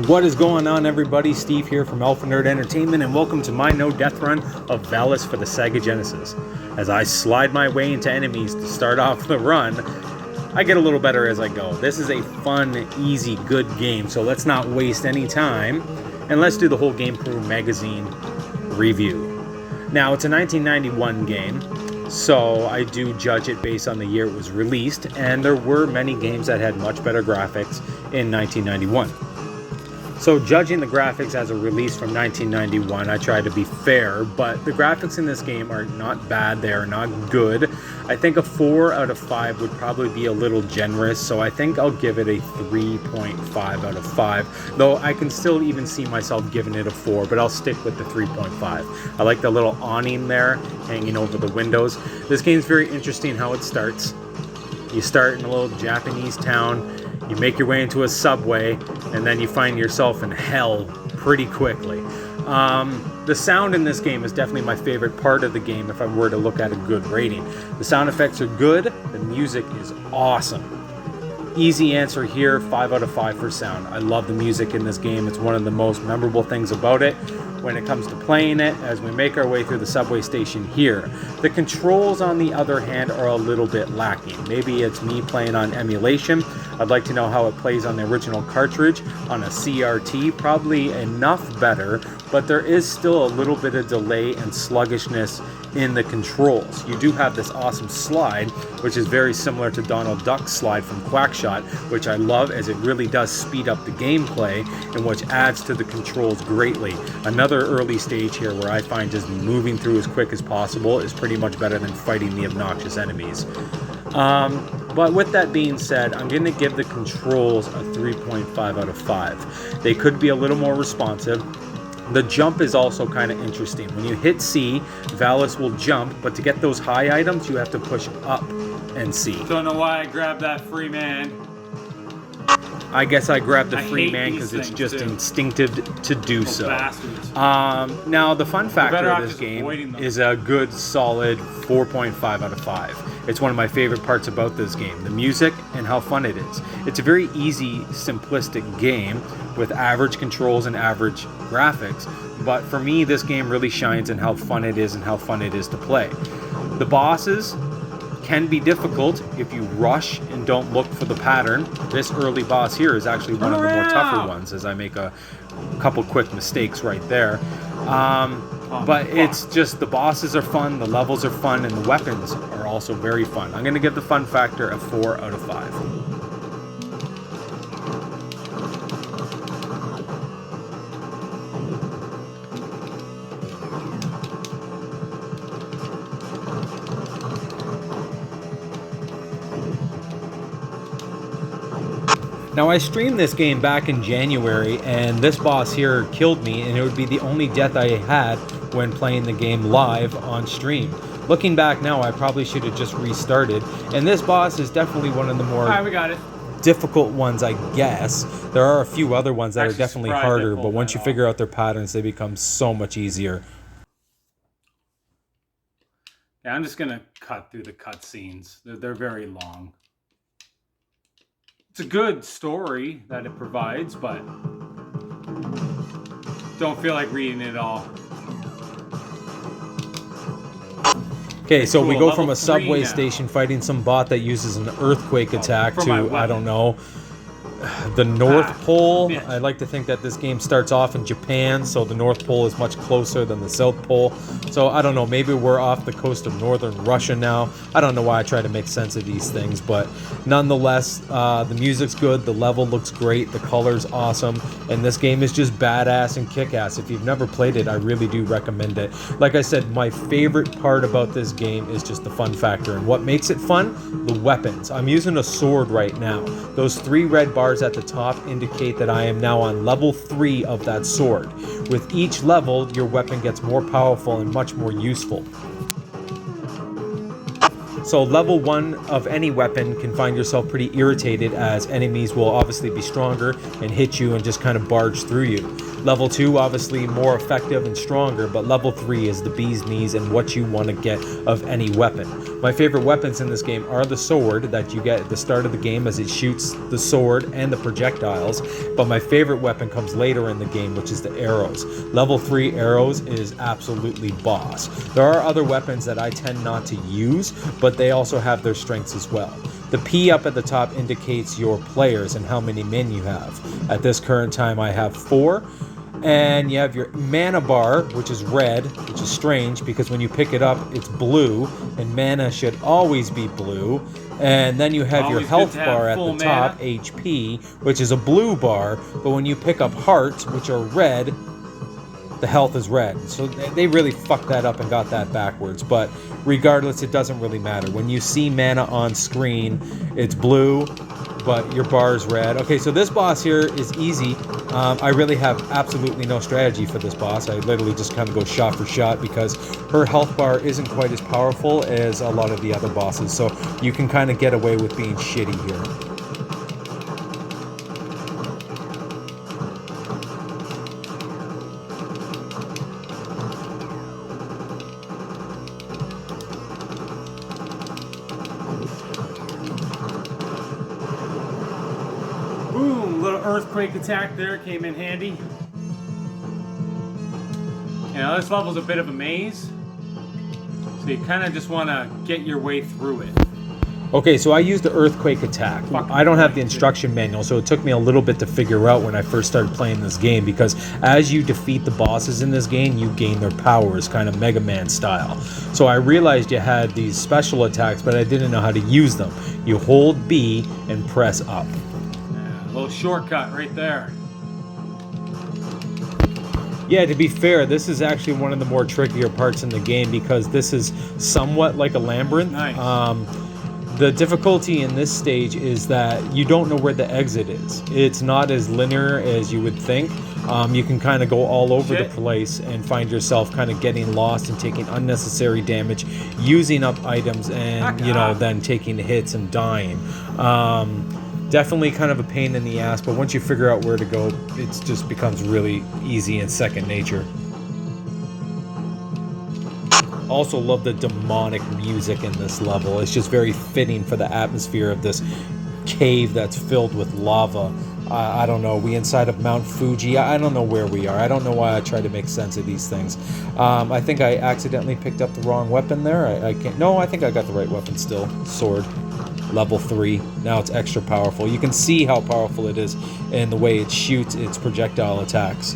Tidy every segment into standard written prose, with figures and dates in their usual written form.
What is going on, everybody? Steve here from Alpha Nerd Entertainment, and welcome to my no death run of Valis for the Sega Genesis. As I slide my way into enemies to start off the run, I get a little better as I go. This is a fun, easy, good game, so let's not waste any time, and let's do the whole Game Crew magazine review. Now, it's a 1991 game, so I do judge it based on the year it was released, and there were many games that had much better graphics in 1991. So judging the graphics as a release from 1991, I try to be fair, but the graphics in this game are not bad, they are not good. I think a 4 out of 5 would probably be a little generous, so I think I'll give it a 3.5 out of 5, though I can still even see myself giving it a 4, but I'll stick with the 3.5. I like the little awning there hanging over the windows. This game's very interesting how it starts. You start in a little Japanese town, you make your way into a subway, and then you find yourself in hell pretty quickly. The sound in this game is definitely my favorite part of the game if I were to look at a good rating. The sound effects are good, the music is awesome. Easy answer here, 5 out of 5 for sound. I love the music in this game. It's one of the most memorable things about it when it comes to playing it as we make our way through the subway station here. The controls, on the other hand, are a little bit lacking. Maybe it's me playing on emulation. I'd like to know how it plays on the original cartridge. On a CRT, probably enough better, but there is still a little bit of delay and sluggishness in the controls. You do have this awesome slide, which is very similar to Donald Duck's slide from Quackshot, which I love as it really does speed up the gameplay and which adds to the controls greatly. Another early stage here where I find just moving through as quick as possible is pretty much better than fighting the obnoxious enemies. But with that being said, I'm going to give the controls a 3.5 out of 5. They could be a little more responsive. The jump is also kind of interesting. When you hit C, Valis will jump, but to get those high items, you have to push up and C. Don't know why I grabbed that free man. I guess I grabbed the free man because it's just instinctive to do so. Now, the fun factor of this game is a good, solid 4.5 out of 5. It's one of my favorite parts about this game, the music and how fun it is. It's a very easy, simplistic game with average controls and average graphics, but for me, this game really shines in how fun it is and how fun it is to play. The bosses can be difficult if you rush and don't look for the pattern. This early boss here is actually one of the more tougher ones, as I make a couple quick mistakes right there. But it's just the bosses are fun, the levels are fun, and the weapons are also very fun. I'm going to give the fun factor a 4 out of 5. Now, I streamed this game back in January, and this boss here killed me, and it would be the only death I had when playing the game live on stream. Looking back now, I probably should have just restarted, and this boss is definitely one of the more difficult ones, I guess. There are a few other ones that are definitely harder, but once you figure out their patterns, they become so much easier. Yeah, I'm just going to cut through the cutscenes. They're very long. It's a good story that it provides, but don't feel like reading it all. Okay, so we go from a subway station fighting some bot that uses an earthquake attack to, I don't know, the North Pole. I like to think that this game starts off in Japan, so the North Pole is much closer than the South Pole. So I don't know, maybe we're off the coast of northern Russia now. I don't know why I try to make sense of these things, but nonetheless, the music's good, the level looks great, the color's awesome, and this game is just badass and kick-ass. If you've never played it, I really do recommend it. Like I said, my favorite part about this game is just the fun factor, and what makes it fun? The weapons. I'm using a sword right now. Those 3 red bars at the top indicate that I am now on level 3 of that sword. With each level, your weapon gets more powerful and much more useful. So level 1 of any weapon can find yourself pretty irritated as enemies will obviously be stronger and hit you and just kind of barge through you. Level 2, obviously more effective and stronger, but level 3 is the bee's knees and what you want to get of any weapon. My favorite weapons in this game are the sword that you get at the start of the game, as it shoots the sword and the projectiles, but my favorite weapon comes later in the game, which is the arrows. Level 3 arrows is absolutely boss. There are other weapons that I tend not to use, but they also have their strengths as well. The P up at the top indicates your players and how many men you have. At this current time I have 4. And you have your mana bar, which is red, which is strange because when you pick it up it's blue, and mana should always be blue. And then you have your health bar at the top, HP, which is a blue bar, but when you pick up hearts, which are red, the health is red. So they really fucked that up and got that backwards, but regardless, it doesn't really matter. When you see mana on screen, it's blue, but your bar is red. Okay, so this boss here is easy. I really have absolutely no strategy for this boss. I literally just kind of go shot for shot because her health bar isn't quite as powerful as a lot of the other bosses, so you can kind of get away with being shitty here. Boom, little earthquake attack there came in handy. You know, this level's a bit of a maze, so you kind of just want to get your way through it. Okay, so I used the earthquake attack. I don't have the instruction manual, so it took me a little bit to figure out when I first started playing this game, because as you defeat the bosses in this game, you gain their powers, kind of Mega Man style. So I realized you had these special attacks, but I didn't know how to use them. You hold B and press up. A little shortcut right there. Yeah, to be fair, this is actually one of the more trickier parts in the game because this is somewhat like a labyrinth. Nice. The difficulty in this stage is that you don't know where the exit is. It's not as linear as you would think. You can kind of go all over the place and find yourself kind of getting lost and taking unnecessary damage, using up items, and then taking hits and dying. Definitely kind of a pain in the ass, but once you figure out where to go, it just becomes really easy and second nature. Also love the demonic music in this level. It's just very fitting for the atmosphere of this cave that's filled with lava. I don't know, we inside of Mount Fuji. I don't know where we are. I don't know why I try to make sense of these things. I think I accidentally picked up the wrong weapon there. I can't. No, I think I got the right weapon still. Sword. Level 3. Now it's extra powerful. You can see how powerful it is in the way it shoots its projectile attacks.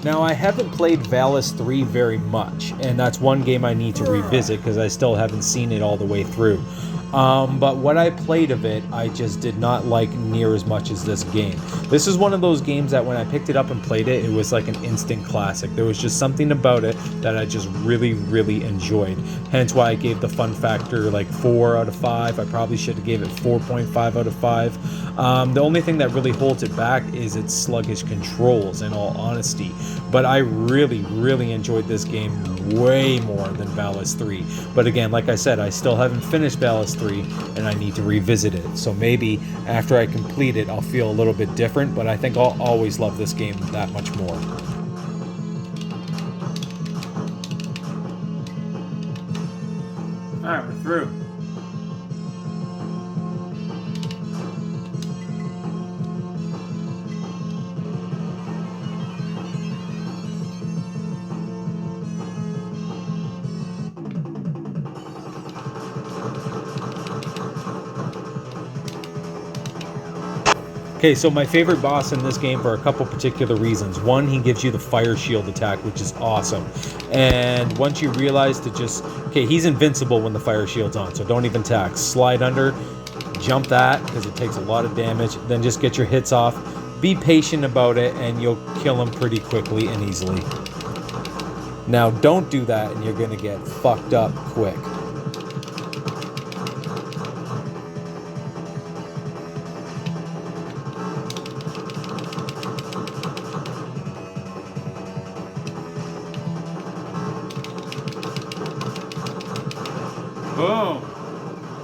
Now, I haven't played Valis 3 very much, and that's one game I need to revisit because I still haven't seen it all the way through. But what I played of it, I just did not like near as much as this game. This is one of those games that when I picked it up and played it, it was like an instant classic. There was just something about it that I just really, really enjoyed. Hence why I gave the fun factor like 4 out of 5. I probably should have gave it 4.5 out of 5. The only thing that really holds it back is its sluggish controls, in all honesty. But I really, really enjoyed this game way more than Valis 3. But again, like I said, I still haven't finished Valis 3, and I need to revisit it. So maybe after I complete it, I'll feel a little bit different, but I think I'll always love this game that much more. Alright, we're through. Okay, so my favorite boss in this game for a couple particular reasons. One, he gives you the fire shield attack, which is awesome. And once you realize to just... Okay, he's invincible when the fire shield's on, so don't even attack. Slide under, jump that, because it takes a lot of damage. Then just get your hits off. Be patient about it, and you'll kill him pretty quickly and easily. Now, don't do that, and you're going to get fucked up quick. Boom!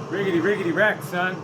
Riggedy riggedy wreck, son.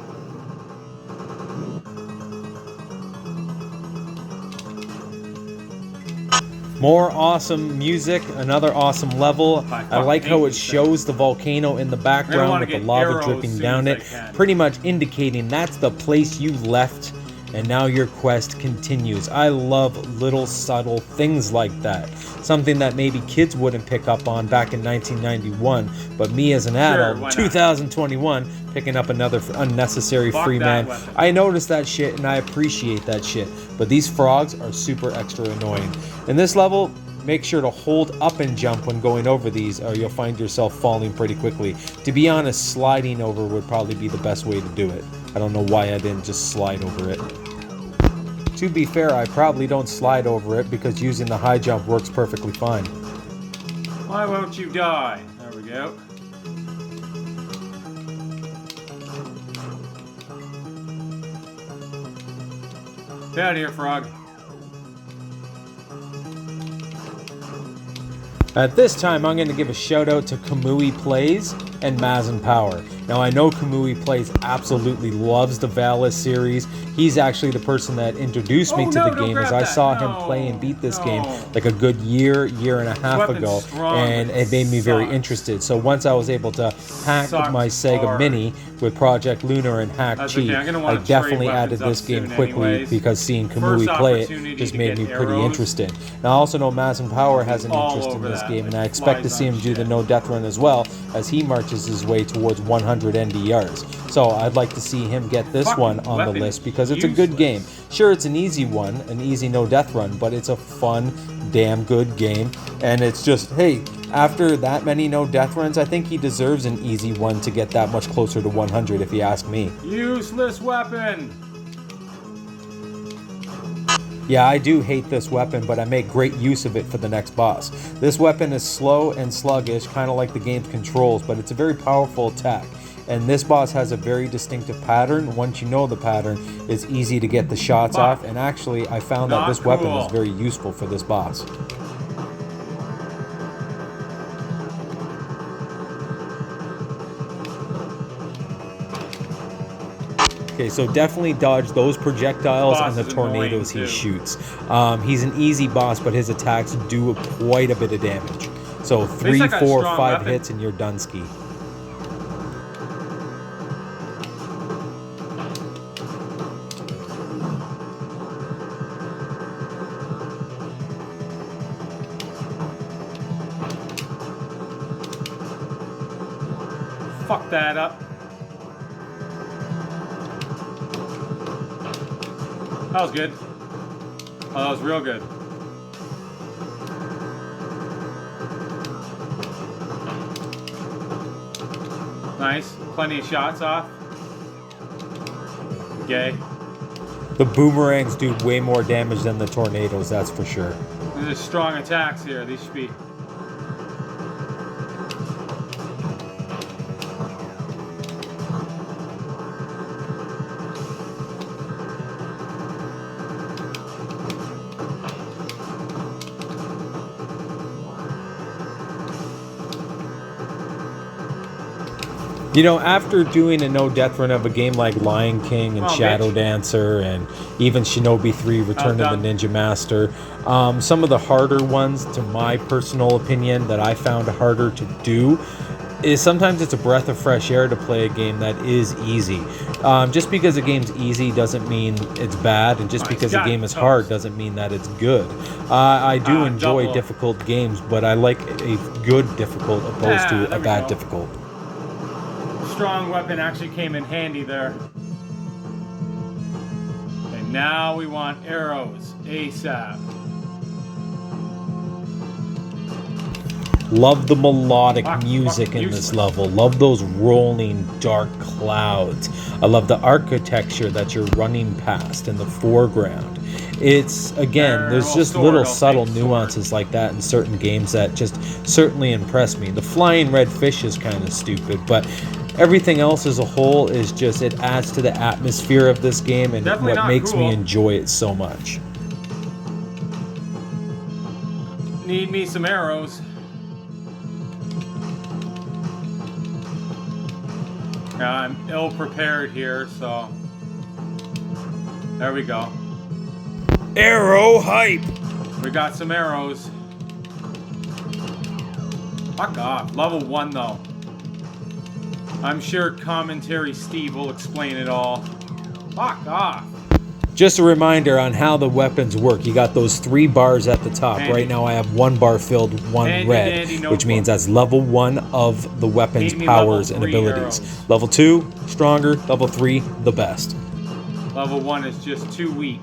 More awesome music, another awesome level. I like how it shows the volcano in the background with the lava dripping down it, pretty much indicating that's the place you left and now your quest continues. I love little subtle things like that. Something that maybe kids wouldn't pick up on back in 1991, but me as an adult, 2021, picking up another unnecessary free man. I noticed that shit and I appreciate that shit, but these frogs are super extra annoying. In this level, make sure to hold up and jump when going over these or you'll find yourself falling pretty quickly. To be honest, sliding over would probably be the best way to do it. I don't know why I didn't just slide over it. To be fair, I probably don't slide over it because using the high jump works perfectly fine. Why won't you die? There we go. Get out of here, frog. At this time, I'm going to give a shout out to Kamui Plays and Mazin Power. Now, I know Kamui Plays absolutely loves the Valis series. He's actually the person that introduced me to the game, as I saw him play and beat this game like a good year and a half ago, and it made me very interested. So once I was able to hack my Sega Mini with Project Lunar and Hack Cheat, I definitely added this game quickly because seeing Kamui play it just made me pretty interested. Now, I also know Mazin Power has an interest in this game, and I expect to see him do the no death run as well as he marches his way towards 100 NDRs. So I'd like to see him get this one on the list because it's a good game. Sure, it's an easy one, an easy no death run, but it's a fun, damn good game. And it's just, hey, after that many no death runs, I think he deserves an easy one to get that much closer to 100 if you ask me. Useless weapon! Yeah, I do hate this weapon, but I make great use of it for the next boss. This weapon is slow and sluggish, kind of like the game's controls, but it's a very powerful attack. And this boss has a very distinctive pattern. Once you know the pattern, it's easy to get the shots off, and actually I found that this weapon was very useful for this boss. Okay, so definitely dodge those projectiles and the tornadoes he shoots. He's an easy boss, but his attacks do quite a bit of damage. So 3, 4, 5 hits and you're done ski. Fuck that up. That was good. Oh, that was real good. Nice. Plenty of shots off. Okay. The boomerangs do way more damage than the tornadoes, that's for sure. These are strong attacks here. These should be... You know, after doing a no-death run of a game like Lion King and Shadow Dancer and even Shinobi 3 Return of the Ninja Master, some of the harder ones, to my personal opinion, that I found harder to do, is sometimes it's a breath of fresh air to play a game that is easy. Just because a game's easy doesn't mean it's bad, and just because a game is hard doesn't mean that it's good. I do enjoy difficult games, but I like a good difficult opposed to a bad difficult. Strong weapon actually came in handy there. And now we want arrows ASAP. Love the melodic music in this level. Love those rolling dark clouds. I love the architecture that you're running past in the foreground. It's, again, there's just little subtle nuances like that in certain games that just certainly impress me. The flying red fish is kind of stupid, but everything else as a whole is just, it adds to the atmosphere of this game and what makes me enjoy it so much. Need me some arrows. I'm ill prepared here, so there we go. Arrow hype. We got some arrows. Fuck off. Level 1 though. I'm sure Commentary Steve will explain it all. Fuck off. Just a reminder on how the weapons work. You got those 3 bars at the top. Handy. Right now I have 1 bar filled, 1 Handy red, dandy which notebook. means that's level 1 of the weapons, Feed me powers, level and 3 abilities. arrows. Level 2, stronger. Level 3, the best. Level 1 is just too weak.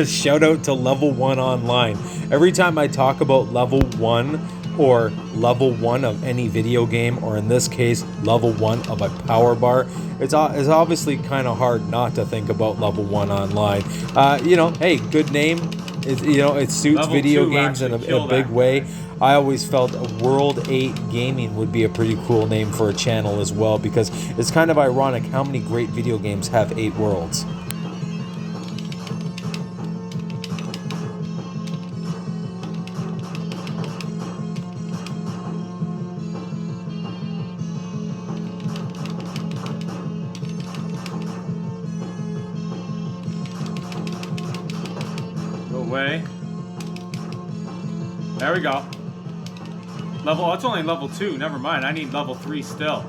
Shout out to level 1 online. Every time I talk about level 1 or level 1 of any video game, or in this case level 1 of a power bar, it's obviously kind of hard not to think about level 1 online. You know, hey, good name. It suits Level video 2 games in actually a kill big that. way. I always felt World 8 Gaming would be a pretty cool name for a channel as well, because it's kind of ironic how many great video games have 8 worlds. Way. There we go. Oh, it's only level 2. Never mind. I need level 3 still.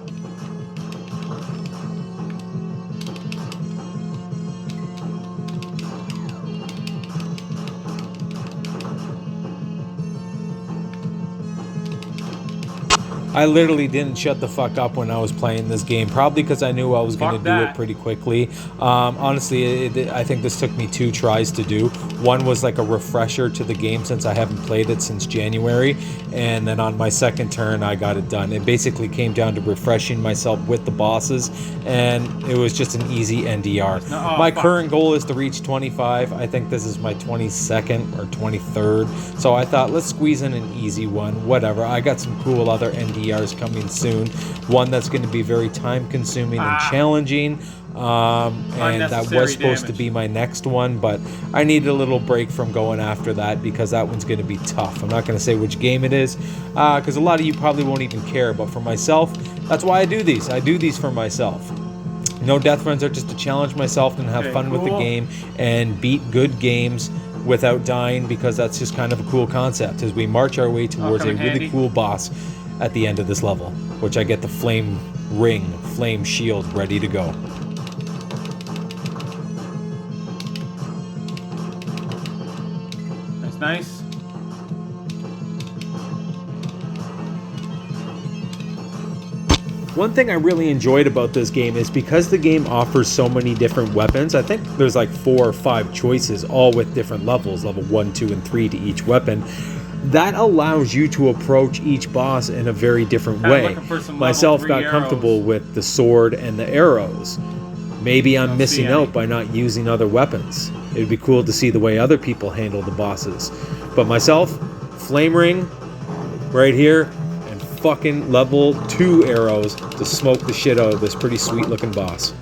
I literally didn't shut the fuck up when I was playing this game, probably because I knew I was going to Fuck do that. it pretty quickly. Honestly, I think this took me 2 tries to do. One was like a refresher to the game since I haven't played it since January, and then on my second turn I got it done. It basically came down to refreshing myself with the bosses, and it was just an easy NDR. My current goal is to reach 25. I think this is my 22nd or 23rd, so I thought let's squeeze in an easy one. Whatever, I got some cool other NDRs coming soon. One that's going to be very time consuming and challenging, and that was supposed to be my next one, but I needed a little break from going after that because that one's going to be tough. I'm not going to say which game it is because a lot of you probably won't even care, but for myself, that's why I do these. I do these for myself. No death runs are just to challenge myself and have fun with the game and beat good games without dying, because that's just kind of a cool concept as we march our way towards a really cool boss at the end of this level, which I get the flame ring, flame shield ready to go. That's nice. One thing I really enjoyed about this game is because the game offers so many different weapons. I think there's like 4 or 5 choices, all with different levels, level 1, 2, and 3 to each weapon. That allows you to approach each boss in a very different way. Myself got comfortable with the sword and the arrows. Maybe I'm missing out by not using other weapons. It'd be cool to see the way other people handle the bosses. But myself, flame ring right here, and fucking level 2 arrows to smoke the shit out of this pretty sweet looking boss.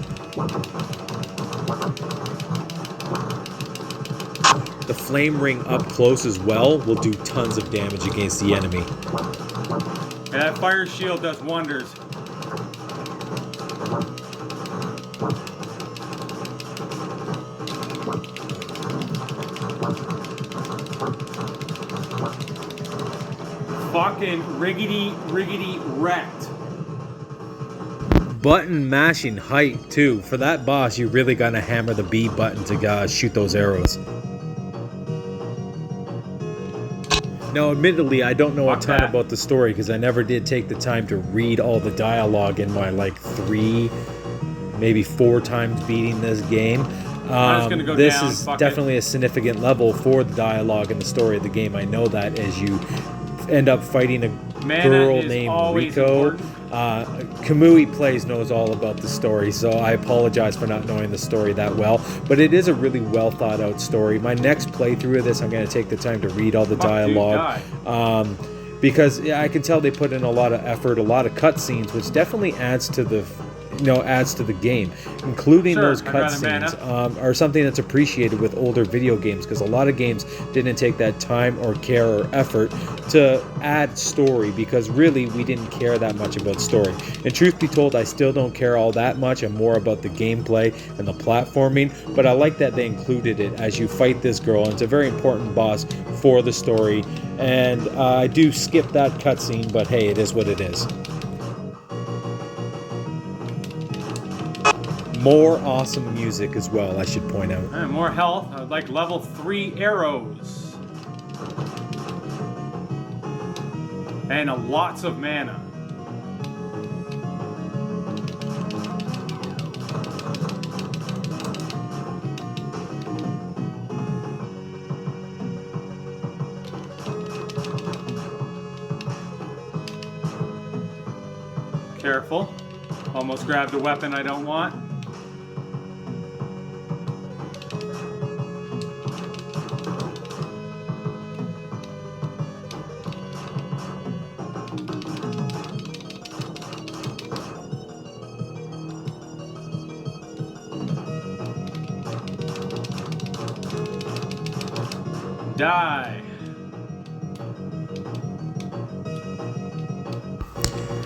The flame ring up close as well will do tons of damage against the enemy. Yeah, that fire shield does wonders. Fucking riggedy wrecked. Button mashing height too. For that boss, you really gotta hammer the B button to shoot those arrows. Now, admittedly, I don't know a ton about the story because I never did take the time to read all the dialogue in my like 3, maybe 4 times beating this game. This is definitely a significant level for the dialogue and the story of the game. I know that as you end up fighting a girl named Rico. Kamui Plays knows all about the story, so I apologize for not knowing the story that well, but it is a really well thought out story. My next playthrough of this, I'm going to take the time to read all the dialogue, because I can tell they put in a lot of effort, a lot of cutscenes, which definitely adds to the adds to the game, including Sure, those I'd rather cutscenes, are something that's appreciated with older video games, because a lot of games didn't take that time or care or effort to add story, because really we didn't care that much about story. And truth be told, I still don't care all that much. I'm more about the gameplay and the platforming, but I like that they included it as you fight this girl, and it's a very important boss for the story. And I do skip that cutscene, but hey, it is what it is. More awesome music as well, I should point out. And more health. I would like level 3 arrows. And lots of mana. Careful. Almost grabbed a weapon I don't want. Die.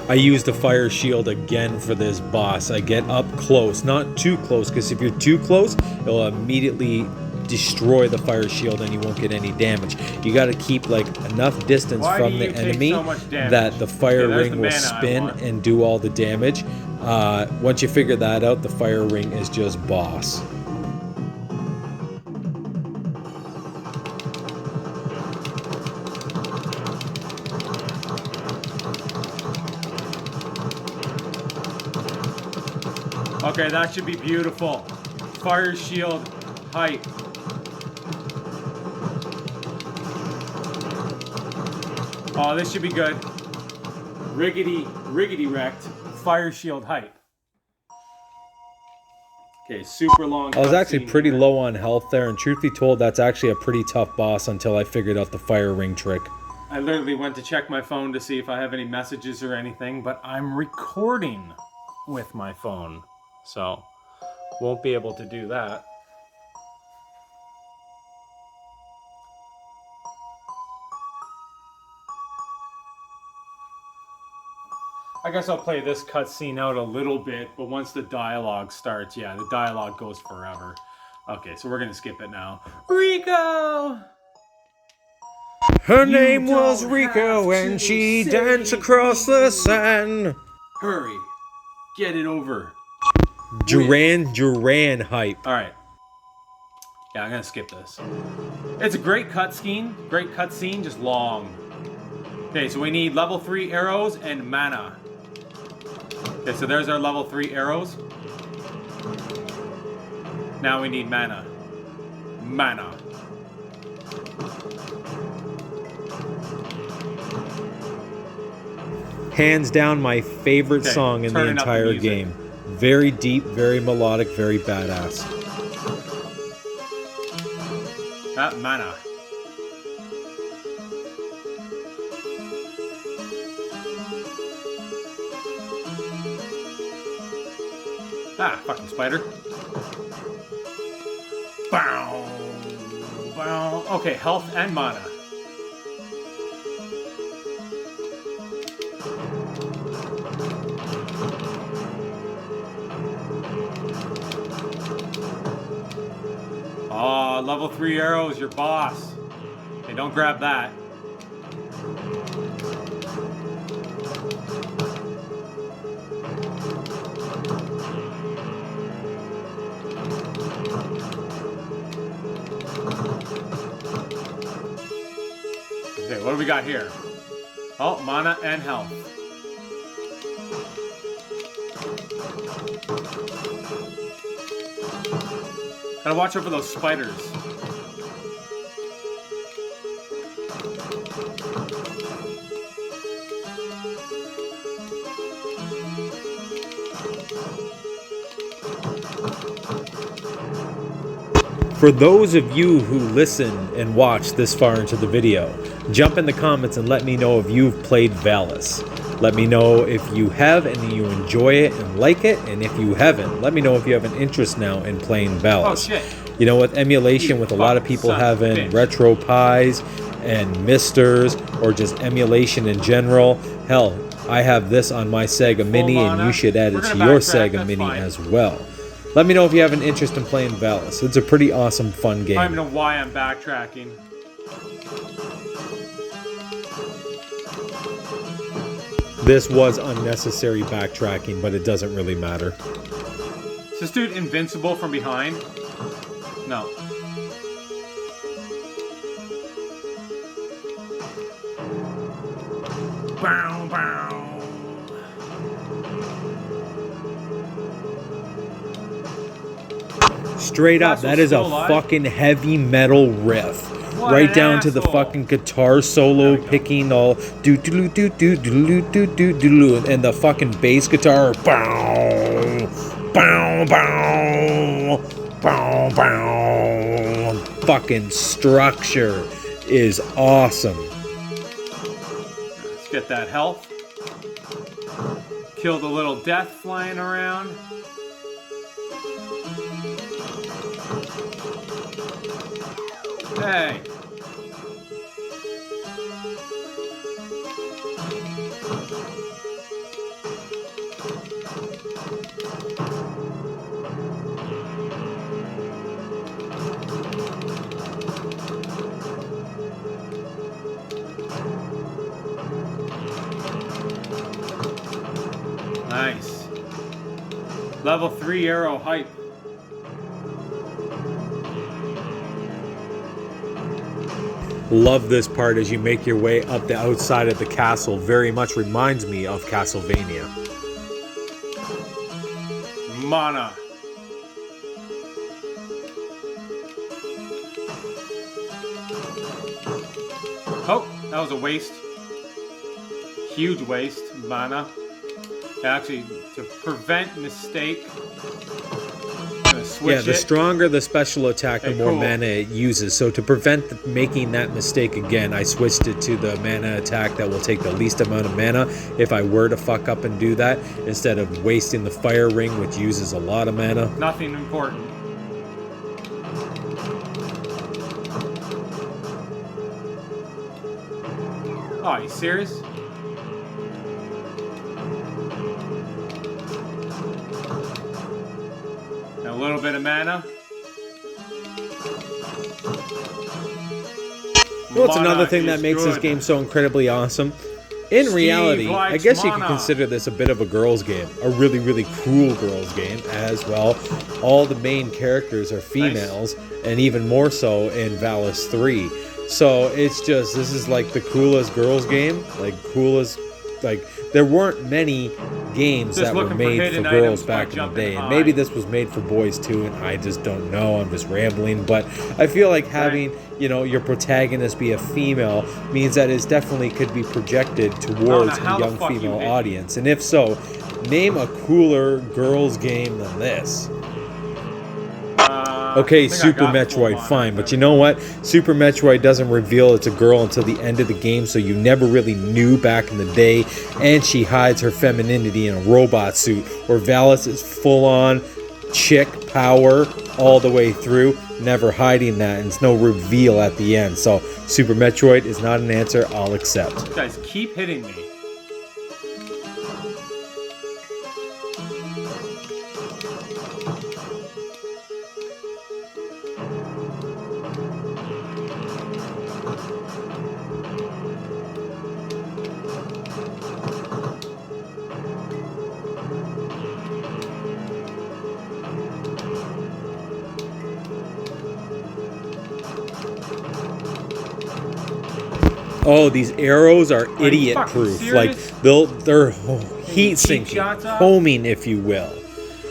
I use the fire shield again for this boss. I get up close, not too close, because if you're too close, it'll immediately destroy the fire shield and you won't get any damage. You got to keep like enough distance from the enemy that the fire ring will spin and do all the damage. Once you figure that out, the fire ring is just boss. Okay, that should be beautiful. Fire shield height. Oh, this should be good. Riggedy wrecked. Fire shield height. Okay, super long. I was actually pretty low on health there, and truth be told, that's actually a pretty tough boss until I figured out the fire ring trick. I literally went to check my phone to see if I have any messages or anything, but I'm recording with my phone. So, won't be able to do that. I guess I'll play this cutscene out a little bit, but once the dialogue starts, yeah, the dialogue goes forever. Okay, so we're gonna skip it now. Rico! Her name was Rico and she danced across the sand. Hurry, get it over. Duran hype. Alright. Yeah, I'm gonna skip this. It's a great cutscene, just long. Okay, so we need level 3 arrows and mana. Okay, so there's our level 3 arrows. Now we need mana. Mana. Hands down my favorite song in the entire game. Very deep, very melodic, very badass. That mana. Ah, fucking spider. Bow. Bow. Okay, health and mana. Oh, level 3 arrows, your boss. Hey, don't grab that. Okay, what do we got here? Oh, mana and health. Gotta watch out for those spiders. For those of you who listen and watch this far into the video, jump in the comments and let me know if you've played Valis. Let me know if you have and you enjoy it and like it, and if you haven't, let me know if you have an interest now in playing Valis. Oh shit. You know, with emulation, with a lot of people having Retro Pies and Misters, or just emulation in general, hell, I have this on my Sega Mini, and you should add it to your Sega Mini as well. Let me know if you have an interest in playing Valis. It's a pretty awesome, fun game. I don't even know why I'm backtracking. This was unnecessary backtracking, but it doesn't really matter. Is this dude invincible from behind? No. Bow, bow. Straight up, that is a fucking heavy metal riff. Right down to the fucking guitar solo picking all do do do do do do do do, and the fucking bass guitar bow bow bow bow bow. Fucking structure is awesome. Let's get that health. Kill the little death flying around. Hey. Nice. Level 3 arrow hype. Love this part as you make your way up the outside of the castle. Very much reminds me of Castlevania. Mana. Oh, that was a waste. Huge waste. Mana. Actually, to prevent mistake. Yeah, the stronger the special attack, the more mana it uses. So to prevent making that mistake again, I switched it to the mana attack that will take the least amount of mana if I were to fuck up and do that, instead of wasting the fire ring, which uses a lot of mana. Nothing important. Oh, are you serious? A little bit of mana. Well, it's another thing that makes this game so incredibly awesome. In reality, I guess you could consider this a bit of a girls' game. A really, really cool girls' game as well. All the main characters are females, and even more so in Valis 3. So it's just, this is like the coolest girls' game. Like, coolest, like, there weren't many games that were made for girls back in the day, and maybe this was made for boys too, and I just don't know. I'm just rambling, but I feel like having, you know, your protagonist be a female means that it definitely could be projected towards a young female audience. And if so, name a cooler girls game than this. Okay, Super Metroid, fine, but you know what? Super Metroid doesn't reveal it's a girl until the end of the game, so you never really knew back in the day, and she hides her femininity in a robot suit, where Valis is full-on chick power all the way through, never hiding that, and it's no reveal at the end. So Super Metroid is not an answer I'll accept. You guys keep hitting me. Oh, these arrows are idiot-proof. Like, they're heat-sinking, homing, if you will.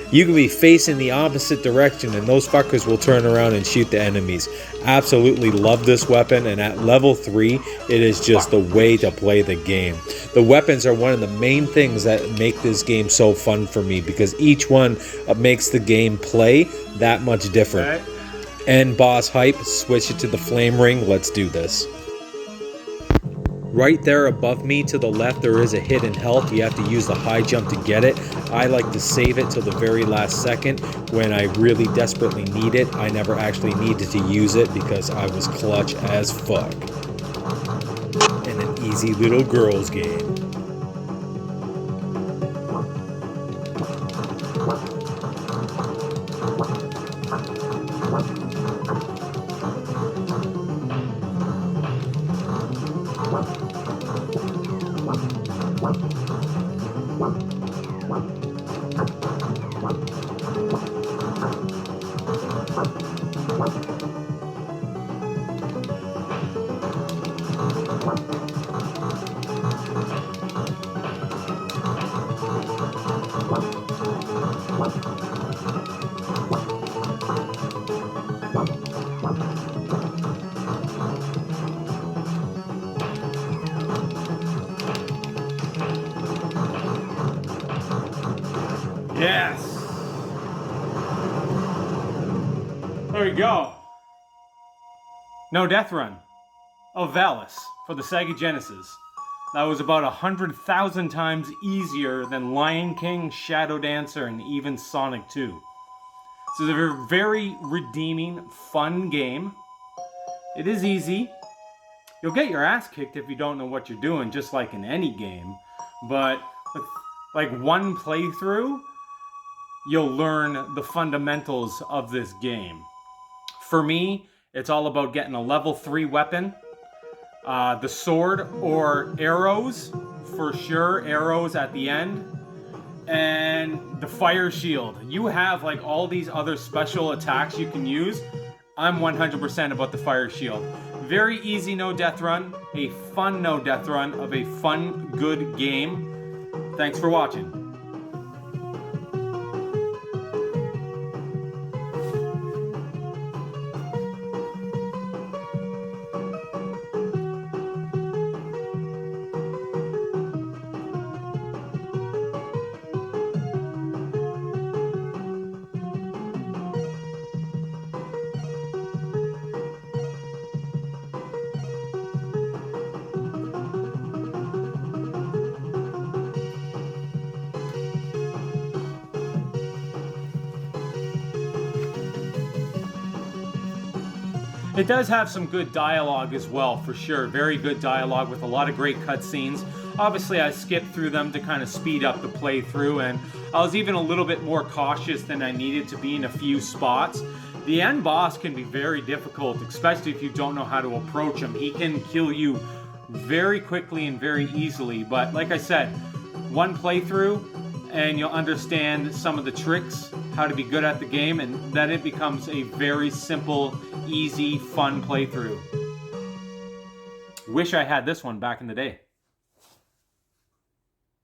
You can be facing the opposite direction, and those fuckers will turn around and shoot the enemies. Absolutely love this weapon, and at level 3, it is just the way to play the game. The weapons are one of the main things that make this game so fun for me, because each one makes the game play that much different. End boss hype, switch it to the flame ring, let's do this. Right there above me to the left, there is a hidden health. You have to use the high jump to get it. I like to save it till the very last second when I really desperately need it. I never actually needed to use it because I was clutch as fuck. In an easy little girl's game. Yes! There we go. No Death Run of Valis for the Sega Genesis. That was about 100,000 times easier than Lion King, Shadow Dancer, and even Sonic 2. This is a very redeeming, fun game. It is easy. You'll get your ass kicked if you don't know what you're doing, just like in any game. But with like one playthrough, you'll learn the fundamentals of this game. For me, it's all about getting a level 3 weapon. The sword or arrows, for sure, arrows at the end. And the fire shield. You have like all these other special attacks you can use. I'm 100% about the fire shield. Very easy no death run. A fun no death run of a fun, good game. Thanks for watching. It does have some good dialogue as well, for sure. Very good dialogue with a lot of great cutscenes. Obviously, I skipped through them to kind of speed up the playthrough, and I was even a little bit more cautious than I needed to be in a few spots. The end boss can be very difficult, especially if you don't know how to approach him. He can kill you very quickly and very easily, but like I said, one playthrough and you'll understand some of the tricks, how to be good at the game, and then it becomes a very simple, easy, fun playthrough. Wish I had this one back in the day.